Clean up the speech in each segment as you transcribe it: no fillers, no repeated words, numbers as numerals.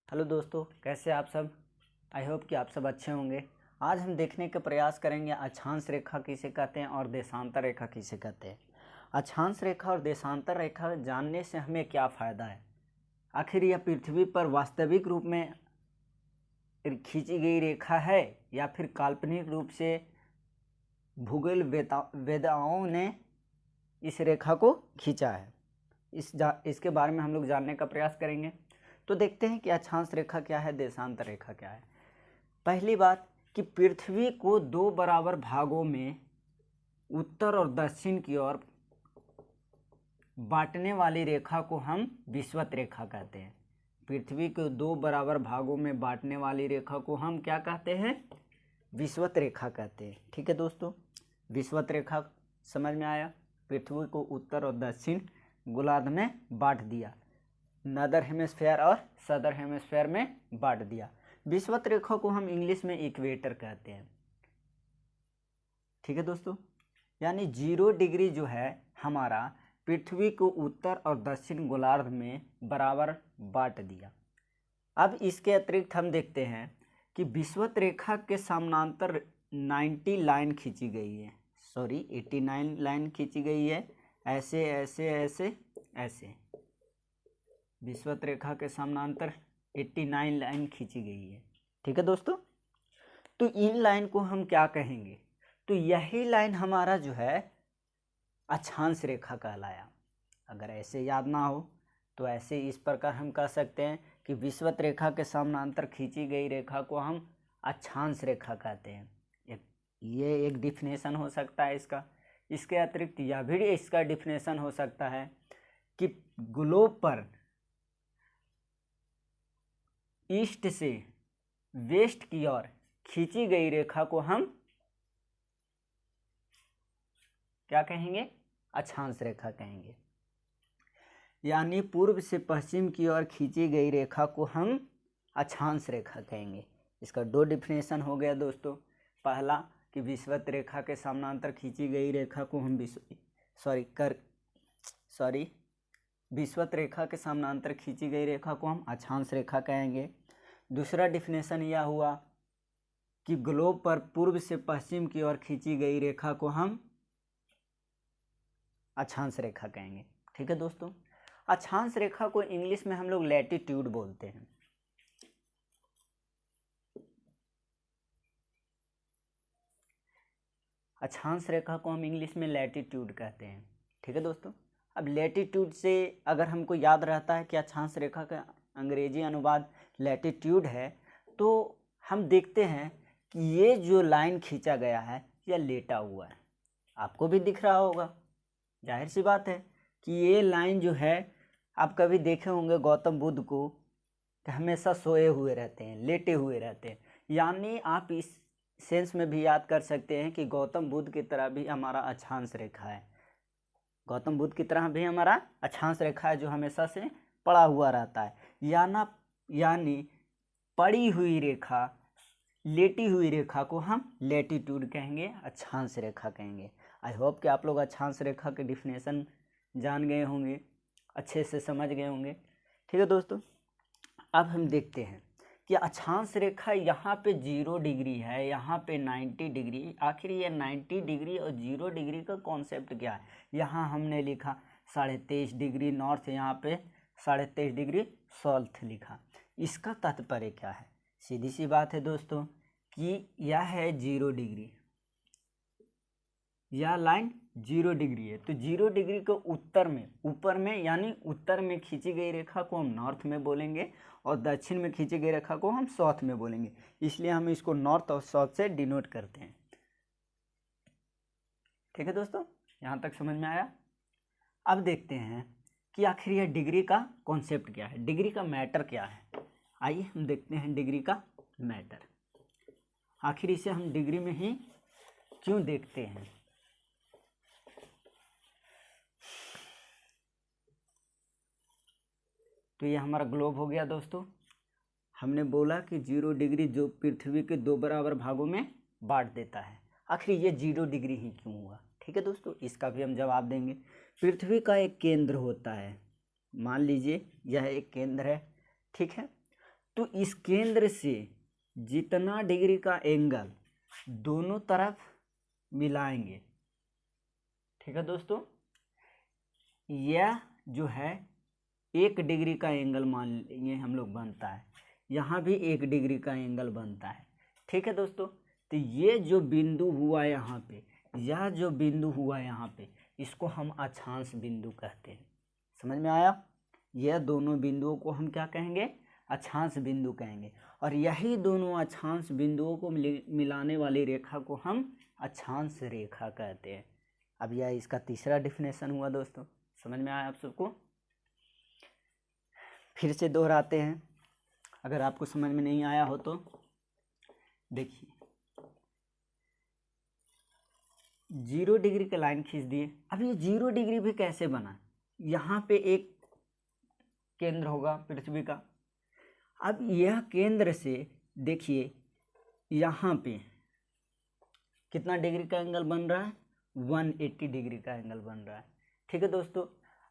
Hello दोस्तों, कैसे आप सब। आई होप कि आप सब अच्छे होंगे। आज हम देखने का प्रयास करेंगे अक्षांश रेखा किसे कहते हैं और देशांतर रेखा किसे कहते हैं। अक्षांश रेखा और देशांतर रेखा जानने से हमें क्या फ़ायदा है। आखिर यह पृथ्वी पर वास्तविक रूप में खींची गई रेखा है या फिर काल्पनिक रूप से भूगोल वेदाओं ने इस रेखा को खींचा है। इसके बारे में हम लोग जानने का प्रयास करेंगे। तो देखते हैं कि अक्षांश रेखा क्या है, देशांतर रेखा क्या है। पहली बात कि पृथ्वी को दो बराबर भागों में उत्तर और दक्षिण की ओर बांटने वाली रेखा को हम विषुवत रेखा कहते हैं। पृथ्वी को दो बराबर भागों में बांटने वाली रेखा को हम क्या कहते हैं, विषुवत रेखा कहते हैं। ठीक है दोस्तों, विषुवत रेखा समझ में आया। पृथ्वी को उत्तर और दक्षिण गोलार्ध में बांट दिया, नॉर्दर्न हेमिस्फीयर और सदर्न हेमिस्फीयर में बांट दिया। विषुवत रेखा को हम इंग्लिश में इक्वेटर कहते हैं। ठीक है दोस्तों, यानी 0 डिग्री जो है हमारा पृथ्वी को उत्तर और दक्षिण गोलार्ध में बराबर बांट दिया। अब इसके अतिरिक्त हम देखते हैं कि विषुवत रेखा के समानांतर 90 लाइन खींची गई है, 89 लाइन खींची गई है। ऐसे ऐसे ऐसे ऐसे विषुवत रेखा के समानांतर 89 लाइन खींची गई है। ठीक है दोस्तों, तो इन लाइन को हम क्या कहेंगे, तो यही लाइन हमारा जो है अक्षांश रेखा कहलाया। अगर ऐसे याद ना हो तो ऐसे इस प्रकार हम कह सकते हैं कि विषुवत रेखा के समानांतर खींची गई रेखा को हम अक्षांश रेखा कहते हैं। ये एक डिफिनेशन हो सकता है इसका। इसके अतिरिक्त यह भी इसका डिफिनेशन हो सकता है कि ग्लोब पर ईस्ट से वेस्ट की ओर खींची गई रेखा को हम क्या कहेंगे, अक्षांश रेखा कहेंगे। यानी पूर्व से पश्चिम की ओर खींची गई रेखा को हम अक्षांश रेखा कहेंगे। इसका दो डिफिनेशन हो गया दोस्तों। पहला कि विषुवत रेखा के समानांतर खींची गई रेखा को हम विषुवत रेखा के समानांतर खींची गई रेखा को हम अक्षांश रेखा कहेंगे। दूसरा डिफिनेशन यह हुआ कि ग्लोब पर पूर्व से पश्चिम की ओर खींची गई रेखा को हम अक्षांश रेखा कहेंगे। ठीक है दोस्तों, अक्षांश रेखा को इंग्लिश में हम लोग लैटिट्यूड बोलते हैं। अक्षांश रेखा को हम इंग्लिश में लैटिट्यूड कहते हैं। ठीक है दोस्तों, अब लैटिट्यूड से अगर हमको याद रहता है कि अक्षांश रेखा का अंग्रेजी अनुवाद लैटिट्यूड है, तो हम देखते हैं कि ये जो लाइन खींचा गया है यह लेटा हुआ है। आपको भी दिख रहा होगा, जाहिर सी बात है कि ये लाइन जो है, आप कभी देखे होंगे गौतम बुद्ध को कि हमेशा सोए हुए रहते हैं, लेटे हुए रहते हैं। यानी आप इस सेंस में भी याद कर सकते हैं कि गौतम बुद्ध की तरह भी हमारा अक्षांश रेखा है। गौतम बुद्ध की तरह भी हमारा अक्षांश रेखा है जो हमेशा से पड़ा हुआ रहता है। यानी पड़ी हुई रेखा, लेटी हुई रेखा को हम लैटिट्यूड कहेंगे, अक्षांश रेखा कहेंगे। आई होप कि आप लोग अक्षांश रेखा के डिफिनेशन जान गए होंगे, अच्छे से समझ गए होंगे। ठीक है दोस्तों, अब हम देखते हैं कि अक्षांश रेखा यहाँ पे 0 डिग्री है, यहाँ पे 90 डिग्री। आखिर ये 90 डिग्री और 0 डिग्री का कॉन्सेप्ट क्या है। यहाँ हमने लिखा 23.5 डिग्री नॉर्थ, यहाँ पे 23.5 डिग्री साउथ लिखा। इसका तात्पर्य क्या है, सीधी सी बात है दोस्तों कि यह है 0 डिग्री, यह लाइन 0 डिग्री है। तो 0 डिग्री को उत्तर में, ऊपर में यानी उत्तर में खींची गई रेखा को हम नॉर्थ में बोलेंगे और दक्षिण में खींची गई रेखा को हम साउथ में बोलेंगे। इसलिए हम इसको नॉर्थ और साउथ से डिनोट करते हैं। ठीक है दोस्तों, यहाँ तक समझ में आया। अब देखते हैं कि आखिर यह डिग्री का कॉन्सेप्ट क्या है, डिग्री का मैटर क्या है। आइए हम देखते हैं डिग्री का मैटर। आखिर इसे हम डिग्री में ही क्यों देखते हैं। तो ये हमारा ग्लोब हो गया दोस्तों। हमने बोला कि 0 डिग्री जो पृथ्वी के दो बराबर भागों में बांट देता है। आखिर ये 0 डिग्री ही क्यों हुआ। ठीक है दोस्तों, इसका भी हम जवाब देंगे। पृथ्वी का एक केंद्र होता है, मान लीजिए यह एक केंद्र है, ठीक है। तो इस केंद्र से जितना डिग्री का एंगल दोनों तरफ मिलाएंगे, ठीक है दोस्तों, यह जो है 1 डिग्री का एंगल मान लेंगे हम लोग बनता है, यहाँ भी 1 डिग्री का एंगल बनता है, ठीक है दोस्तों। तो ये जो बिंदु हुआ यहाँ पे, यह जो बिंदु हुआ यहाँ पे, इसको हम अक्षांश बिंदु कहते हैं। समझ में आया? यह दोनों बिंदुओं को हम क्या कहेंगे? अक्षांश बिंदु कहेंगे। और यही दोनों अक्षांश बिंदुओं को मिलाने वाली रेखा को हम अक्षांश रेखा कहते हैं। अब यह इसका तीसरा डेफिनेशन हुआ दोस्तों। समझ में आया आप सबको? फिर से दोहराते हैं, अगर आपको समझ में नहीं आया हो तो देखिए। 0 डिग्री का लाइन खींच दिए। अब ये 0 डिग्री भी कैसे बना? यहाँ पे एक केंद्र होगा पृथ्वी का। अब यह केंद्र से देखिए यहाँ पे कितना डिग्री का एंगल बन रहा है? 180 डिग्री का एंगल बन रहा है, ठीक है दोस्तों।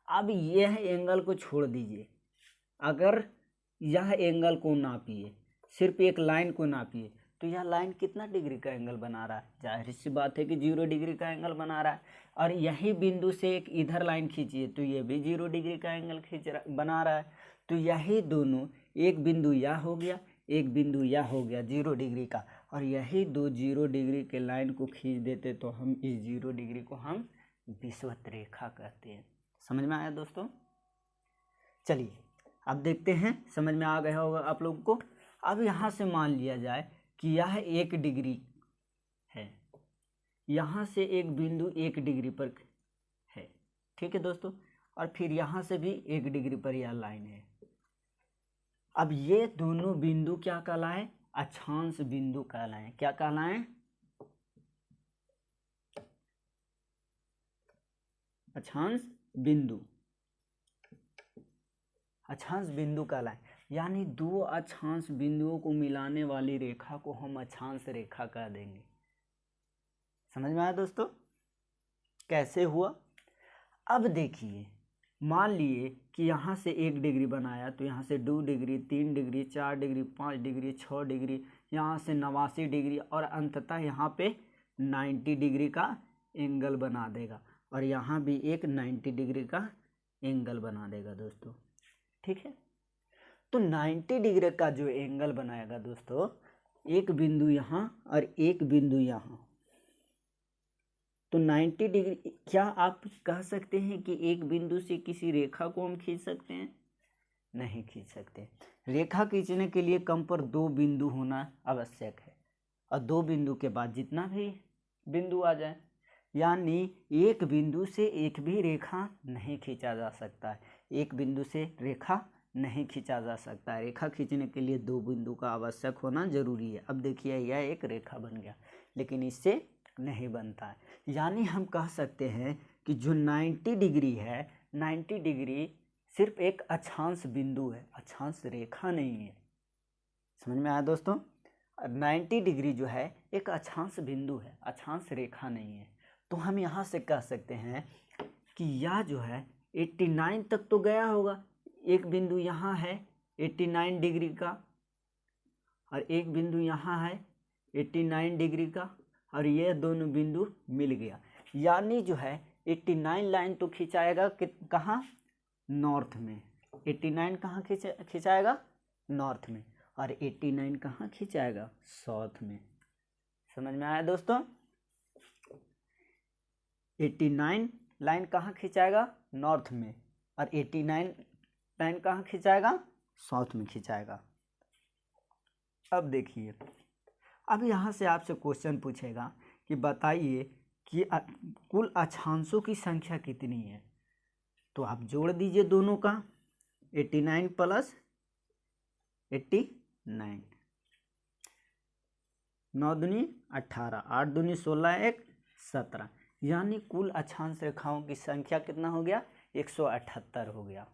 अब यह एंगल को छोड़ दीजिए, अगर यह एंगल को नापिए, सिर्फ एक लाइन को नापिए, तो यह लाइन कितना डिग्री का एंगल बना रहा है? जाहिर सी बात है कि 0 डिग्री का एंगल बना रहा है। और यही बिंदु से एक इधर लाइन खींचिए तो ये भी 0 डिग्री का एंगल बना रहा है। तो यही दोनों, एक बिंदु यह हो गया, एक बिंदु यह हो गया 0 डिग्री का, और यही दो 0 डिग्री के लाइन को खींच देते तो हम इस 0 डिग्री को हम विषुवत रेखा कहते हैं। समझ में आया दोस्तों? चलिए अब देखते हैं, समझ में आ गया होगा आप लोगों को। अब यहाँ से मान लिया जाए कि यह 1 डिग्री है, यहाँ से एक बिंदु 1 डिग्री पर है, ठीक है दोस्तों, और फिर यहाँ से भी 1 डिग्री पर यह लाइन है। अब ये दोनों बिंदु क्या कहलाएं? अक्षांश बिंदु कहलाएं। क्या कहलाएं? अक्षांश बिंदु। अक्षांश बिंदु कहलाएं, यानी दो अक्षांश बिंदुओं को मिलाने वाली रेखा को हम अक्षांश रेखा कह देंगे। समझ में आया दोस्तों? कैसे हुआ? अब देखिए, मान लिए कि यहाँ से 1 डिग्री बनाया तो यहाँ से 2 degree, 3 degree, 4 degree, 5 degree, 6 degree, यहाँ से 89 डिग्री, और अंततः यहाँ पे 90 डिग्री का एंगल बना देगा, और यहाँ भी एक 90 डिग्री का एंगल बना देगा दोस्तों, ठीक है। तो 90 डिग्री का जो एंगल बनाएगा दोस्तों, एक बिंदु यहाँ और एक बिंदु यहाँ, तो 90 डिग्री, क्या आप कह सकते हैं कि एक बिंदु से किसी रेखा को हम खींच सकते हैं? नहीं खींच सकते। रेखा खींचने के लिए कम पर 2 बिंदु होना आवश्यक है, और 2 बिंदु के बाद जितना भी बिंदु आ जाए, यानी एक बिंदु से एक भी रेखा नहीं खींचा जा सकता है। एक बिंदु से रेखा नहीं खींचा जा सकता है। रेखा खींचने के लिए 2 बिंदु का आवश्यक होना जरूरी है। अब देखिए यह एक रेखा बन गया, लेकिन इससे नहीं बनता है। यानी हम कह सकते हैं कि जो 90 डिग्री है, 90 डिग्री सिर्फ एक अक्षांश बिंदु है, अक्षांश रेखा नहीं है। समझ में आया दोस्तों? 90 डिग्री जो है एक अक्षांश बिंदु है, अक्षांश रेखा नहीं है। तो हम यहाँ से कह सकते हैं कि यह जो है 89 तक तो गया होगा। एक बिंदु यहाँ है 89 डिग्री का, और एक बिंदु यहाँ है 89 डिग्री का, और ये दोनों बिंदु मिल गया। यानी जो है 89 लाइन तो खिंचाएगा कहाँ? नॉर्थ में। 89 कहाँ खिंचाएगा? नॉर्थ में। और 89 कहाँ खिंचाएगा? साउथ में। समझ में आया दोस्तों? 89 लाइन कहाँ खिंचाएगा? नॉर्थ में। और 89 लाइन कहाँ खिंचाएगा? साउथ में खिंचाएगा। अब देखिए, अब यहाँ से आपसे क्वेश्चन पूछेगा कि बताइए कि कुल अक्षांशों की संख्या कितनी है? तो आप जोड़ दीजिए दोनों का, 89 प्लस 89, 9 दूनी 18, 8 दूनी 16, 1 17, यानी कुल अक्षांश रेखाओं की संख्या कितना हो गया? 178 हो गया।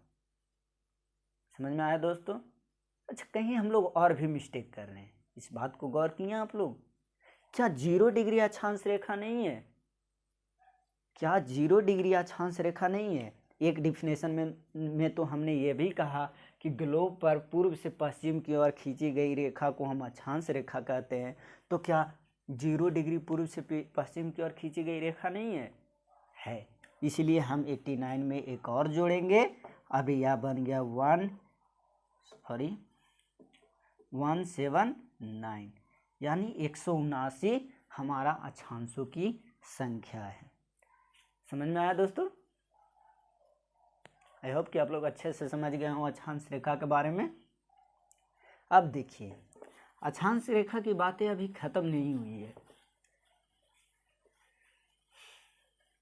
समझ में आया दोस्तों? अच्छा, कहीं हम लोग और भी मिस्टेक कर रहे हैं, इस बात को गौर किए आप लोग? क्या 0 डिग्री अक्षांश रेखा नहीं है? क्या 0 डिग्री अक्षांश रेखा नहीं है? एक डिफिनेशन में तो हमने ये भी कहा कि ग्लोब पर पूर्व से पश्चिम की ओर खींची गई रेखा को हम अक्षांश रेखा कहते हैं, तो क्या 0 डिग्री पूर्व से पश्चिम की ओर खींची गई रेखा नहीं है? इसलिए हम 89 में एक और जोड़ेंगे। अभी यह बन गया 179, यानी 179 हमारा अक्षांशों की संख्या है। समझ में आया दोस्तों? आई होप कि आप लोग अच्छे से समझ गए हों अक्षांश रेखा के बारे में। अब देखिए, अक्षांश रेखा की बातें अभी खत्म नहीं हुई है।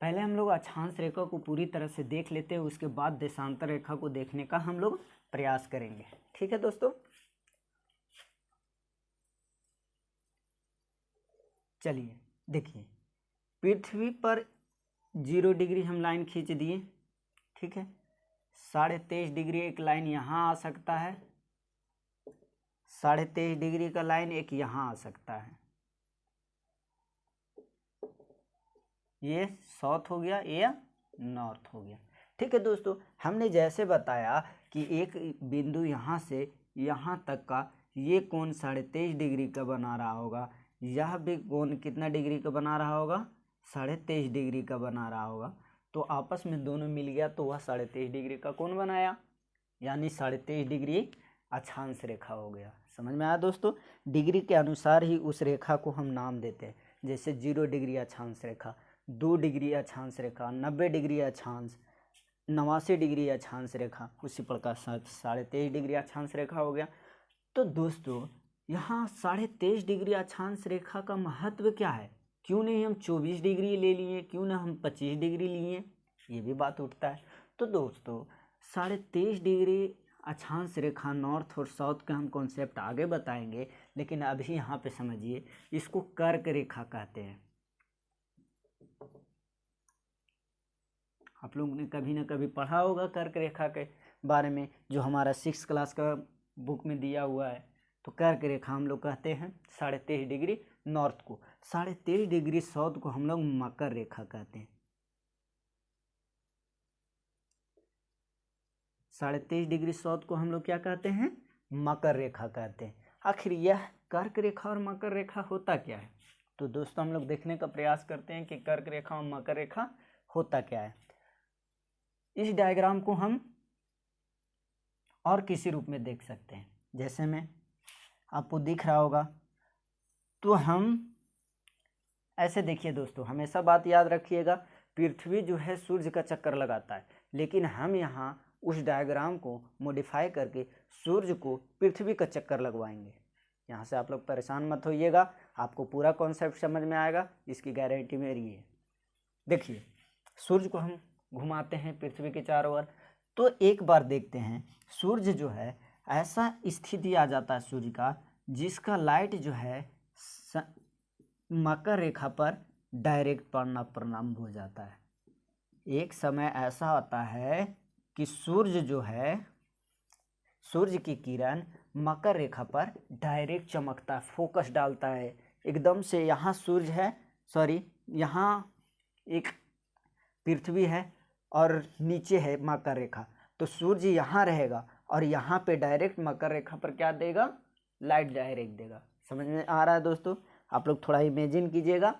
पहले हम लोग अक्षांश रेखा को पूरी तरह से देख लेते हैं, उसके बाद देशांतर रेखा को देखने का हम लोग प्रयास करेंगे। ठीक है दोस्तों, चलिए देखिए, पृथ्वी पर 0 डिग्री हम लाइन खींच दिए। ठीक है, 23.5 डिग्री एक लाइन यहाँ आ सकता है, 23.5 डिग्री का लाइन एक यहाँ आ सकता है। ये साउथ हो गया, ये नॉर्थ हो गया। ठीक है दोस्तों, हमने जैसे बताया कि एक बिंदु यहाँ से यहाँ तक का ये कोण 23.5 डिग्री का बना रहा होगा, यह भी कोण कितना डिग्री का बना रहा होगा? 23.5 डिग्री का बना रहा होगा। तो आपस में दोनों मिल गया तो वह 23.5 डिग्री का कोण बनाया, यानी 23.5 डिग्री अक्षांश रेखा हो गया। समझ में आया दोस्तों? डिग्री के अनुसार ही उस रेखा को हम नाम देते हैं। जैसे 0 डिग्री अक्षांश रेखा, 2 डिग्री अक्षांश रेखा, 90 डिग्री अक्षांश, 89 डिग्री अक्षांश रेखा, उसी प्रकार 23.5 डिग्री अक्षांश रेखा हो गया। तो दोस्तों यहाँ 23.5 डिग्री अक्षांश रेखा का महत्व क्या है? क्यों नहीं हम 24 डिग्री ले लिए, क्यों ना हम 25 डिग्री लिए? ये भी बात उठता है। तो दोस्तों 23.5 डिग्री अक्षांश रेखा नॉर्थ और साउथ का हम कॉन्सेप्ट आगे बताएंगे, लेकिन अभी यहाँ पे समझिए, इसको कर्क रेखा कहते हैं। आप लोगों ने कभी ना कभी पढ़ा होगा कर्क रेखा के बारे में, जो हमारा 6th क्लास का बुक में दिया हुआ है। तो कर्क रेखा हम लोग कहते हैं 23.5 डिग्री नॉर्थ को, 23.5 डिग्री साउथ को हम लोग मकर रेखा कहते हैं। 23.5 डिग्री साउथ को हम लोग क्या कहते हैं? मकर रेखा कहते हैं। आखिर यह कर्क रेखा और मकर रेखा होता क्या है? तो दोस्तों हम लोग देखने का प्रयास करते हैं कि कर्क रेखा और मकर रेखा होता क्या है। इस डायग्राम को हम और किसी रूप में देख सकते हैं, जैसे में आपको दिख रहा होगा। तो हम ऐसे देखिए दोस्तों, हमेशा बात याद रखिएगा, पृथ्वी जो है सूर्य का चक्कर लगाता है, लेकिन हम यहाँ उस डायग्राम को मॉडिफाई करके सूर्य को पृथ्वी का चक्कर लगवाएंगे। यहाँ से आप लोग परेशान मत होइएगा, आपको पूरा कॉन्सेप्ट समझ में आएगा, इसकी गारंटी मेरी है। देखिए, सूर्य को हम घुमाते हैं पृथ्वी के चारों ओर, तो एक बार देखते हैं, सूर्य जो है ऐसा स्थिति आ जाता है सूर्य का, जिसका लाइट जो है मकर रेखा पर डायरेक्ट पड़ना प्रारंभ हो जाता है। एक समय ऐसा आता है कि सूर्य जो है, सूर्य की किरण मकर रेखा पर डायरेक्ट चमकता है, फोकस डालता है एकदम से। यहाँ सूर्य है, यहाँ एक पृथ्वी है और नीचे है मकर रेखा, तो सूर्य यहाँ रहेगा और यहाँ पे डायरेक्ट मकर रेखा पर क्या देगा? लाइट डायरेक्ट देगा। समझ में आ रहा है दोस्तों? आप लोग थोड़ा इमेजिन कीजिएगा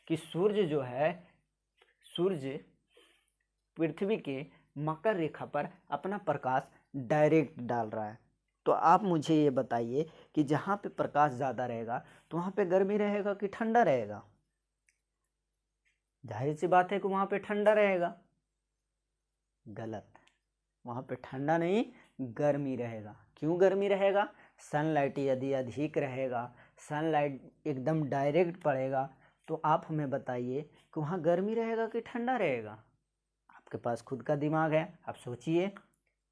कि सूर्य जो है, सूर्य पृथ्वी के मकर रेखा पर अपना प्रकाश डायरेक्ट डाल रहा है। तो आप मुझे ये बताइए कि जहाँ पे प्रकाश ज़्यादा रहेगा तो वहाँ पे गर्मी रहेगा कि ठंडा रहेगा? जाहिर सी बात है कि वहाँ पे ठंडा रहेगा। गलत, वहाँ पे ठंडा नहीं, गर्मी रहेगा। क्यों गर्मी रहेगा? सनलाइट यदि अधिक रहेगा, सनलाइट एकदम डायरेक्ट पड़ेगा, तो आप हमें बताइए कि वहाँ गर्मी रहेगा कि ठंडा रहेगा? आपके पास खुद का दिमाग है, आप सोचिए,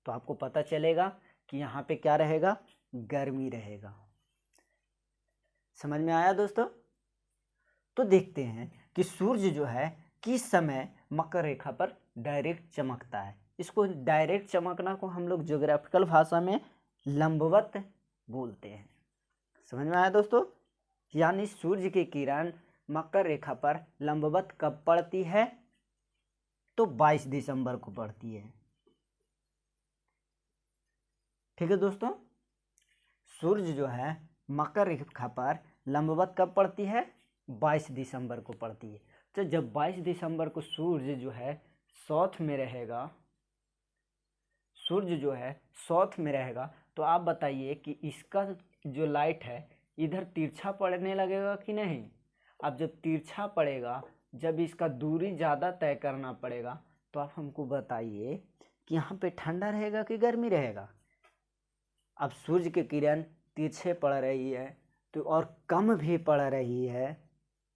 तो आपको पता चलेगा कि यहाँ पे क्या रहेगा? गर्मी रहेगा। समझ में आया दोस्तों? तो देखते हैं कि सूर्य जो है किस समय मकर रेखा पर डायरेक्ट चमकता है। इसको डायरेक्ट चमकना को हम लोग ज्योग्राफिकल भाषा में लंबवत बोलते हैं। समझ में आया दोस्तों? यानी सूर्य की किरण मकर रेखा पर लंबवत कब पड़ती है? तो 22 दिसंबर को पड़ती है। ठीक है दोस्तों, सूर्य जो है मकर रेखा पर लंबवत कब पड़ती है? 22 दिसंबर को पड़ती है। तो जब 22 दिसंबर को सूर्य जो है साउथ में रहेगा, सूर्य जो है साउथ में रहेगा, तो आप बताइए कि इसका जो लाइट है इधर तिरछा पड़ने लगेगा कि नहीं? अब जब तिरछा पड़ेगा, जब इसका दूरी ज़्यादा तय करना पड़ेगा, तो आप हमको बताइए कि यहाँ पे ठंडा रहेगा कि गर्मी रहेगा? अब सूर्य की किरण तिरछे पड़ रही है तो और कम भी पड़ रही है,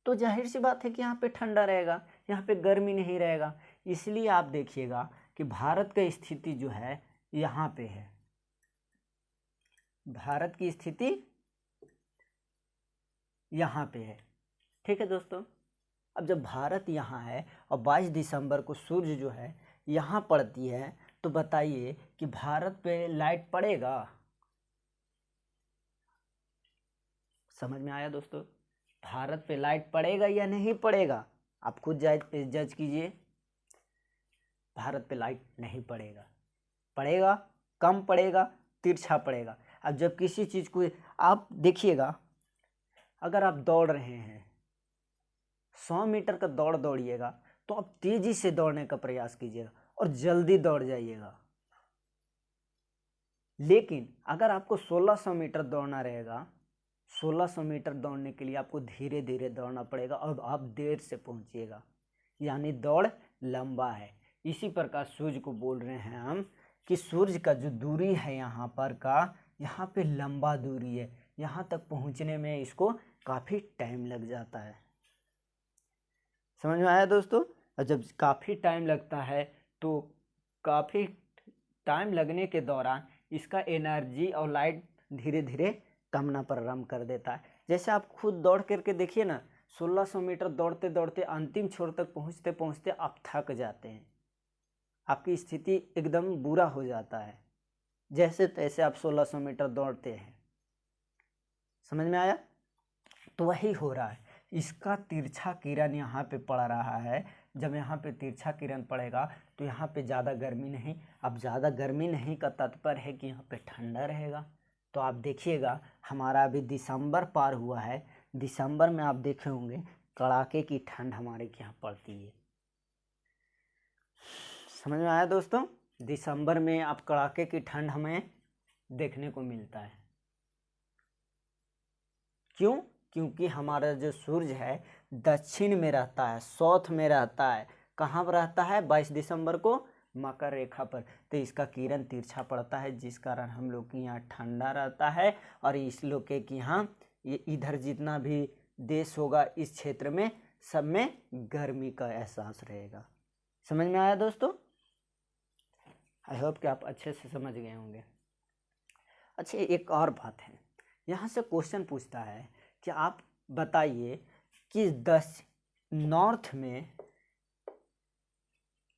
तो जाहिर सी बात है कि यहाँ पे ठंडा रहेगा, यहाँ पे गर्मी नहीं रहेगा। इसलिए आप देखिएगा कि भारत की स्थिति जो है यहाँ पे है, भारत की स्थिति यहाँ पे है। ठीक है दोस्तों, अब जब भारत यहाँ है और 22 दिसंबर को सूर्य जो है यहाँ पड़ती है, तो बताइए कि भारत पे लाइट पड़ेगा? समझ में आया दोस्तों? भारत पे लाइट पड़ेगा या नहीं पड़ेगा? आप खुद जज कीजिए। भारत पे लाइट नहीं पड़ेगा, पड़ेगा कम पड़ेगा, तिरछा पड़ेगा। अब जब किसी चीज़ को आप देखिएगा, अगर आप दौड़ रहे हैं 100 मीटर का दौड़ दौड़िएगा, तो आप तेजी से दौड़ने का प्रयास कीजिएगा और जल्दी दौड़ जाइएगा। लेकिन अगर आपको 1600 मीटर दौड़ना रहेगा, 1600 मीटर दौड़ने के लिए आपको धीरे धीरे दौड़ना पड़ेगा और आप देर से पहुंचिएगा, यानी दौड़ लंबा है। इसी प्रकार सूर्य को बोल रहे हैं हम कि सूर्य का जो दूरी है यहाँ पर का, यहाँ पे लंबा दूरी है, यहाँ तक पहुँचने में इसको काफ़ी टाइम लग जाता है। समझ में आया दोस्तों? और जब काफ़ी टाइम लगता है तो काफ़ी टाइम लगने के दौरान इसका एनर्जी और लाइट धीरे धीरे कमना प्रारंभ कर देता है। जैसे आप खुद दौड़ करके देखिए ना, 1600 मीटर दौड़ते दौड़ते अंतिम छोर तक पहुँचते पहुँचते आप थक जाते हैं, आपकी स्थिति एकदम बुरा हो जाता है। जैसे तैसे आप 1600 मीटर दौड़ते हैं। समझ में आया? तो वही हो रहा है, इसका तिरछा किरण यहाँ पे पड़ रहा है। जब यहाँ पे तिरछा किरण पड़ेगा तो यहाँ पे ज़्यादा गर्मी नहीं। अब ज़्यादा गर्मी नहीं का तात्पर्य है कि यहाँ पे ठंडा रहेगा। तो आप देखिएगा, हमारा अभी दिसंबर पार हुआ है, दिसंबर में आप देखे होंगे कड़ाके की ठंड हमारे यहाँ पड़ती है। समझ में आया दोस्तों? दिसंबर में आप कड़ाके की ठंड हमें देखने को मिलता है। क्यों? क्योंकि हमारा जो सूर्य है दक्षिण में रहता है, साउथ में रहता है। कहाँ पर रहता है? 22 दिसंबर को मकर रेखा पर। तो इसका किरण तिरछा पड़ता है, जिस कारण हम लोग के यहाँ ठंडा रहता है और इस लोग के यहाँ ये इधर जितना भी देश होगा इस क्षेत्र में, सब में गर्मी का एहसास रहेगा। समझ में आया दोस्तों? आई होप कि आप अच्छे से समझ गए होंगे। अच्छा, एक और बात है, यहाँ से क्वेश्चन पूछता है कि आप बताइए कि नॉर्थ में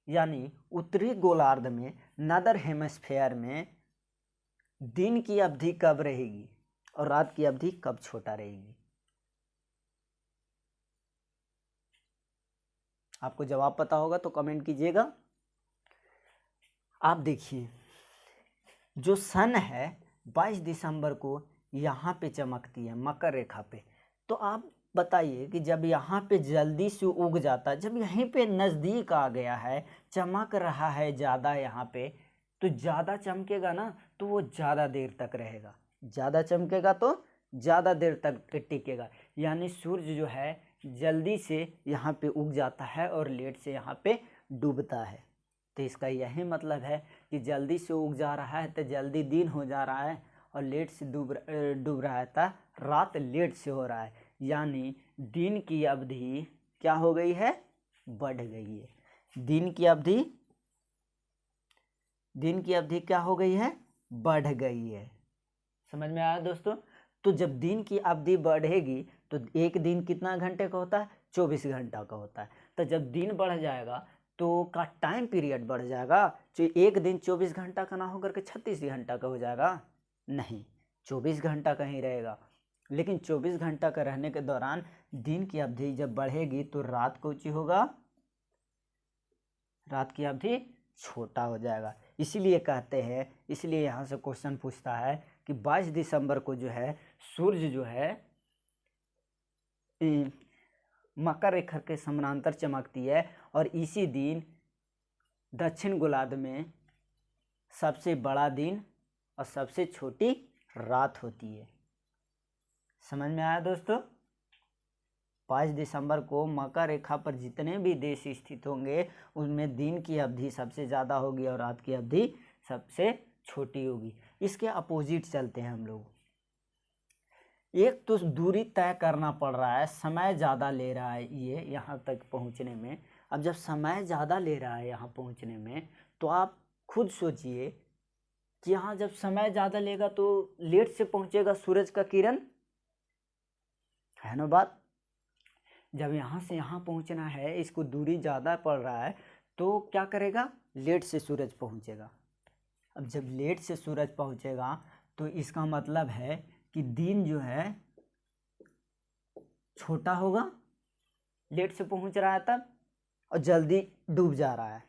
यानी उत्तरी गोलार्ध में, नदर हेमिस्फेयर में दिन की अवधि कब रहेगी और रात की अवधि कब छोटा रहेगी? आपको जवाब पता होगा तो कमेंट कीजिएगा। आप देखिए, जो सन है 22 दिसंबर को यहाँ पे चमकती है मकर रेखा पे। तो आप बताइए कि जब यहाँ पे जल्दी से उग जाता है, जब यहीं पे नज़दीक आ गया है, चमक रहा है ज़्यादा यहाँ पे, तो ज़्यादा चमकेगा ना, तो वो ज़्यादा देर तक रहेगा। ज़्यादा चमकेगा तो ज़्यादा देर तक टिकेगा। यानी सूर्य जो है जल्दी से यहाँ पे उग जाता है और लेट से यहाँ पे डूबता है। तो इसका यही मतलब है कि जल्दी से उग जा रहा है तो जल्दी दिन हो जा रहा है, और लेट से डूब रहा है तो रात लेट से हो रहा है। यानी दिन की अवधि क्या हो गई है? बढ़ गई है। दिन की अवधि क्या हो गई है? बढ़ गई है। समझ में आया दोस्तों? तो जब दिन की अवधि बढ़ेगी तो एक दिन कितना घंटे का होता है? 24 घंटा का होता है। तो जब दिन बढ़ जाएगा तो का टाइम पीरियड बढ़ जाएगा, तो एक दिन 24 घंटा का ना होकर के 36 घंटा का हो जाएगा? नहीं, 24 घंटा का ही रहेगा। लेकिन 24 घंटा का रहने के दौरान दिन की अवधि जब बढ़ेगी तो रात को ऊँची होगा, रात की अवधि छोटा हो जाएगा। इसीलिए कहते हैं, इसलिए यहाँ से क्वेश्चन पूछता है कि 22 दिसंबर को जो है सूर्य जो है मकर रेखा के समानांतर चमकती है और इसी दिन दक्षिण गोलार्ध में सबसे बड़ा दिन और सबसे छोटी रात होती है। समझ में आया दोस्तों? 5 दिसंबर को मकर रेखा पर जितने भी देश स्थित होंगे उनमें दिन की अवधि सबसे ज़्यादा होगी और रात की अवधि सबसे छोटी होगी। इसके अपोजिट चलते हैं हम लोग। एक तो दूरी तय करना पड़ रहा है, समय ज़्यादा ले रहा है ये यहाँ तक पहुँचने में। अब जब समय ज़्यादा ले रहा है यहाँ पहुँचने में, तो आप खुद सोचिए कि यहाँ जब समय ज़्यादा लेगा तो लेट से पहुँचेगा सूरज का किरण, है ना बात। जब यहाँ से यहाँ पहुँचना है, इसको दूरी ज़्यादा पड़ रहा है, तो क्या करेगा, लेट से सूरज पहुँचेगा। अब जब लेट से सूरज पहुँचेगा तो इसका मतलब है कि दिन जो है छोटा होगा, लेट से पहुँच रहा है तब, और जल्दी डूब जा रहा है।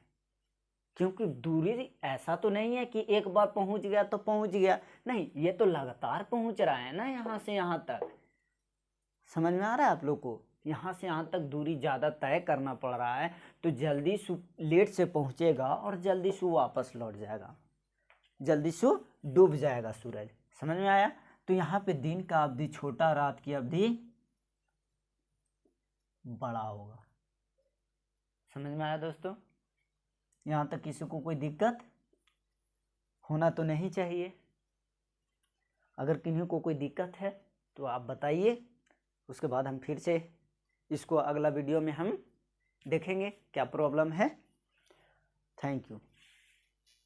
क्योंकि दूरी ऐसा तो नहीं है कि एक बार पहुँच गया तो पहुँच गया, नहीं, ये तो लगातार पहुँच रहा है ना यहाँ से यहाँ तक। समझ में आ रहा है आप लोग को? यहाँ से यहाँ तक दूरी ज़्यादा तय करना पड़ रहा है, तो जल्दी लेट से पहुँचेगा और जल्दी सु वापस लौट जाएगा, जल्दी सु डूब जाएगा सूरज। समझ में आया? तो यहाँ पे दिन का अवधि छोटा, रात की अवधि बड़ा होगा। समझ में आया दोस्तों? यहाँ तक किसी को कोई दिक्कत होना तो नहीं चाहिए। अगर किन्हीं को कोई दिक्कत है तो आप बताइए, उसके बाद हम फिर से इसको अगला वीडियो में हम देखेंगे क्या प्रॉब्लम है। Thank you.